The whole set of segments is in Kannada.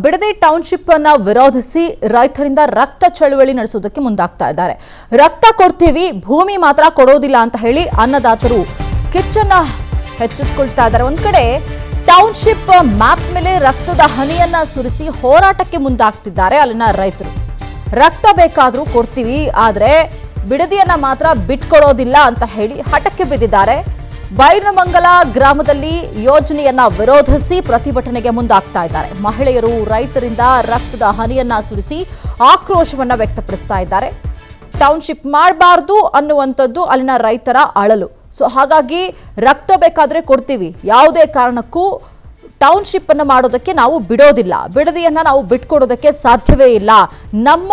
ಬಿಡದಿ ಟೌನ್ಶಿಪ್ ಅನ್ನ ವಿರೋಧಿಸಿ ರೈತರಿಂದ ರಕ್ತ ಚಳವಳಿ ನಡೆಸುವುದಕ್ಕೆ ಮುಂದಾಗ್ತಾ ಇದ್ದಾರೆ. ರಕ್ತ ಕೊಡ್ತೀವಿ, ಭೂಮಿ ಮಾತ್ರ ಕೊಡೋದಿಲ್ಲ ಅಂತ ಹೇಳಿ ಅನ್ನದಾತರು ಕಿಚ್ಚನ್ನ ಹೆಚ್ಚಿಸಿಕೊಳ್ತಾ ಇದ್ದಾರೆ. ಒಂದ್ ಕಡೆ ಟೌನ್ಶಿಪ್ ಮ್ಯಾಪ್ ಮೇಲೆ ರಕ್ತದ ಹನಿಯನ್ನ ಸುರಿಸಿ ಹೋರಾಟಕ್ಕೆ ಮುಂದಾಗ್ತಿದ್ದಾರೆ ಅಲ್ಲಿನ ರೈತರು. ರಕ್ತ ಬೇಕಾದ್ರೂ ಕೊಡ್ತೀವಿ, ಆದ್ರೆ ಬಿಡದಿಯನ್ನ ಮಾತ್ರ ಬಿಟ್ಕೊಡೋದಿಲ್ಲ ಅಂತ ಹೇಳಿ ಹಠಕ್ಕೆ ಬಿದ್ದಿದ್ದಾರೆ. ಬೈರಮಂಗಲ ಗ್ರಾಮದಲ್ಲಿ ಯೋಜನೆಯನ್ನ ವಿರೋಧಿಸಿ ಪ್ರತಿಭಟನೆಗೆ ಮುಂದಾಗ್ತಾ ಇದ್ದಾರೆ. ಮಹಿಳೆಯರು ರೈತರಿಂದ ರಕ್ತದ ಹನಿಯನ್ನ ಸುರಿಸಿ ಆಕ್ರೋಶವನ್ನ ವ್ಯಕ್ತಪಡಿಸ್ತಾ ಇದ್ದಾರೆ. ಟೌನ್ಶಿಪ್ ಮಾಡಬಾರ್ದು ಅನ್ನುವಂಥದ್ದು ಅಲ್ಲಿನ ರೈತರ ಅಳಲು. ಸೊ ಹಾಗಾಗಿ ರಕ್ತ ಬೇಕಾದ್ರೆ ಕೊಡ್ತೀವಿ, ಯಾವುದೇ ಕಾರಣಕ್ಕೂ ಟೌನ್ಶಿಪ್ ಅನ್ನು ಮಾಡೋದಕ್ಕೆ ನಾವು ಬಿಡೋದಿಲ್ಲ, ಬಿಡದಿಯನ್ನ ನಾವು ಬಿಟ್ಕೊಡೋದಕ್ಕೆ ಸಾಧ್ಯವೇ ಇಲ್ಲ. ನಮ್ಮ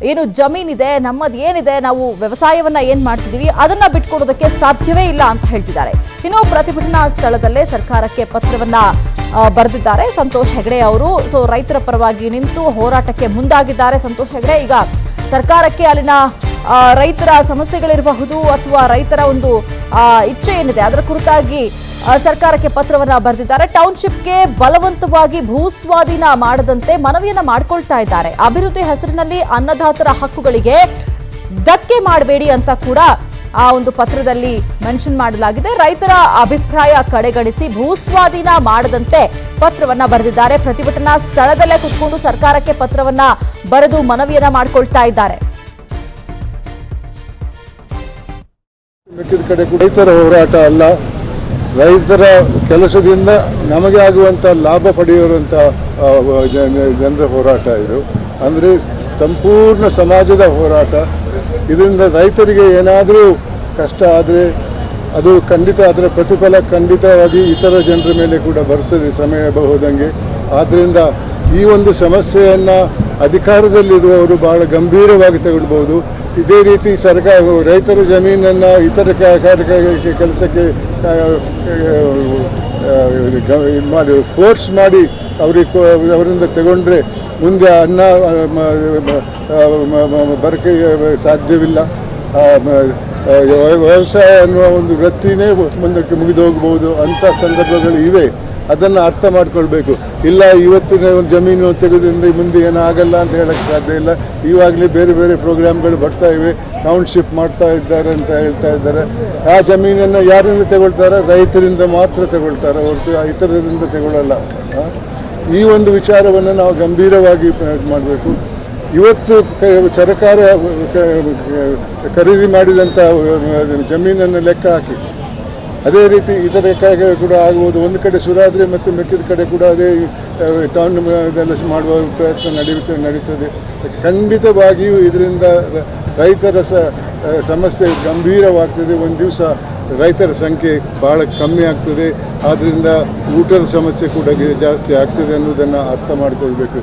ಏನು ಜಮೀನಿದೆ, ನಮ್ಮದು ಏನಿದೆ, ನಾವು ವ್ಯವಸಾಯವನ್ನ ಏನ್ ಮಾಡ್ತಿದೀವಿ ಅದನ್ನ ಬಿಟ್ಕೊಡೋದಕ್ಕೆ ಸಾಧ್ಯವೇ ಇಲ್ಲ ಅಂತ ಹೇಳ್ತಿದ್ದಾರೆ. ಇನ್ನು ಪ್ರತಿಭಟನಾ ಸ್ಥಳದಲ್ಲೇ ಸರ್ಕಾರಕ್ಕೆ ಪತ್ರವನ್ನ ಬರೆದಿದ್ದಾರೆ ಸಂತೋಷ್ ಹೆಗಡೆ ಅವರು. ಸೊ ರೈತರ ಪರವಾಗಿ ನಿಂತು ಹೋರಾಟಕ್ಕೆ ಮುಂದಾಗಿದ್ದಾರೆ ಸಂತೋಷ್ ಹೆಗಡೆ. ಈಗ ಸರ್ಕಾರಕ್ಕೆ ಅಲ್ಲಿನ ರೈತರ ಸಮಸ್ಯೆಗಳಿರಬಹುದು ಅಥವಾ ರೈತರ ಒಂದು ಇಚ್ಛೆ ಏನಿದೆ ಅದರ ಕುರಿತಾಗಿ ಸರ್ಕಾರಕ್ಕೆ ಪತ್ರವನ್ನ ಬರೆದಿದ್ದಾರೆ. ಟೌನ್ಶಿಪ್ಗೆ ಬಲವಂತವಾಗಿ ಭೂಸ್ವಾಧೀನ ಮಾಡದಂತೆ ಮನವಿಯನ್ನ ಮಾಡ್ಕೊಳ್ತಾ ಇದ್ದಾರೆ. ಅಭಿವೃದ್ಧಿ ಹೆಸರಿನಲ್ಲಿ ಅನ್ನದಾತರ ಹಕ್ಕುಗಳಿಗೆ ಧಕ್ಕೆ ಮಾಡಬೇಡಿ ಅಂತ ಕೂಡ ಆ ಒಂದು ಪತ್ರದಲ್ಲಿ ಮೆನ್ಷನ್ ಮಾಡಲಾಗಿದೆ. ರೈತರ ಅಭಿಪ್ರಾಯ ಕಡೆಗಣಿಸಿ ಭೂಸ್ವಾಧೀನ ಮಾಡದಂತೆ ಪತ್ರವನ್ನ ಬರೆದಿದ್ದಾರೆ. ಪ್ರತಿಭಟನಾ ಸ್ಥಳದಲ್ಲೇ ಕುತ್ಕೊಂಡು ಸರ್ಕಾರಕ್ಕೆ ಪತ್ರವನ್ನ ಬರೆದು ಮನವಿಯನ್ನ ಮಾಡ್ಕೊಳ್ತಾ ಇದ್ದಾರೆ. ರೈತರ ಹೋರಾಟ ಅಲ್ಲ, ರೈತರ ಕೆಲಸದಿಂದ ನಮಗೆ ಆಗುವಂಥ ಲಾಭ ಪಡೆಯುವಂಥ ಜನರ ಹೋರಾಟ ಇದು. ಅಂದರೆ ಸಂಪೂರ್ಣ ಸಮಾಜದ ಹೋರಾಟ. ಇದರಿಂದ ರೈತರಿಗೆ ಏನಾದರೂ ಕಷ್ಟ ಆದರೆ ಅದು ಖಂಡಿತ ಅದರ ಪ್ರತಿಫಲ ಖಂಡಿತವಾಗಿ ಇತರ ಜನರ ಮೇಲೆ ಕೂಡ ಬರ್ತದೆ ಸಮಯ ಹೋದಂಗೆ. ಆದ್ದರಿಂದ ಈ ಒಂದು ಸಮಸ್ಯೆಯನ್ನು ಅಧಿಕಾರದಲ್ಲಿರುವವರು ಬಹಳ ಗಂಭೀರವಾಗಿ ತಗೊಳ್ಬೋದು. ಇದೇ ರೀತಿ ಸರ್ಕಾರ ರೈತರ ಜಮೀನನ್ನು ಇತರ ಕೆಲಸಕ್ಕೆ ಇದು ಮಾಡಿ ಫೋರ್ಸ್ ಮಾಡಿ ಅವರಿಂದ ತಗೊಂಡ್ರೆ ಮುಂದೆ ಅನ್ನ ಬರಕೆ ಸಾಧ್ಯವಿಲ್ಲ. ವ್ಯವಸಾಯ ಅನ್ನುವ ಒಂದು ವೃತ್ತಿನೇ ಮುಂದಕ್ಕೆ ಮುಗಿದು ಹೋಗ್ಬೋದು ಅಂಥ ಸಂದರ್ಭಗಳು ಇವೆ. ಅದನ್ನು ಅರ್ಥ ಮಾಡ್ಕೊಳ್ಬೇಕು. ಇಲ್ಲ ಇವತ್ತಿನ ಒಂದು ಜಮೀನು ತೆಗೆದ್ರಿಂದ ಮುಂದೆ ಏನಾಗಲ್ಲ ಅಂತ ಹೇಳಕ್ಕೆ ಸಾಧ್ಯ ಇಲ್ಲ. ಇವಾಗಲೇ ಬೇರೆ ಬೇರೆ ಪ್ರೋಗ್ರಾಮ್ಗಳು ಬರ್ತಾ ಇವೆ, ಟೌನ್ಶಿಪ್ ಮಾಡ್ತಾ ಇದ್ದಾರೆ ಅಂತ ಹೇಳ್ತಾ ಇದ್ದಾರೆ. ಆ ಜಮೀನನ್ನು ಯಾರಿಂದ ತಗೊಳ್ತಾರೆ? ರೈತರಿಂದ ಮಾತ್ರ ತಗೊಳ್ತಾರೆ, ಹೊರತು ಇತರರಿಂದ ತಗೊಳ್ಳಲ್ಲ. ಈ ಒಂದು ವಿಚಾರವನ್ನು ನಾವು ಗಂಭೀರವಾಗಿ ಮಾಡಬೇಕು. ಇವತ್ತು ಸರ್ಕಾರ ಖರೀದಿ ಮಾಡಿದಂಥ ಜಮೀನನ್ನು ಲೆಕ್ಕ ಹಾಕಿ ಅದೇ ರೀತಿ ಇತರ ಕಡೆ ಕೂಡ ಆಗ್ಬೋದು. ಒಂದು ಕಡೆ ಸುರಾದ್ರೆ ಮತ್ತು ಮೆಕ್ಕಿದ ಕಡೆ ಕೂಡ ಅದೇ ಟೌನ್ ಮಾಡುವ ಪ್ರಯತ್ನ ನಡೀತದೆ. ಖಂಡಿತವಾಗಿಯೂ ಇದರಿಂದ ರೈತರ ಸಮಸ್ಯೆ ಗಂಭೀರವಾಗ್ತದೆ. ಒಂದು ದಿವಸ ರೈತರ ಸಂಖ್ಯೆ ಭಾಳ ಕಮ್ಮಿ ಆಗ್ತದೆ. ಆದ್ದರಿಂದ ಊಟದ ಸಮಸ್ಯೆ ಕೂಡ ಜಾಸ್ತಿ ಆಗ್ತದೆ ಅನ್ನೋದನ್ನು ಅರ್ಥ ಮಾಡಿಕೊಳ್ಬೇಕು.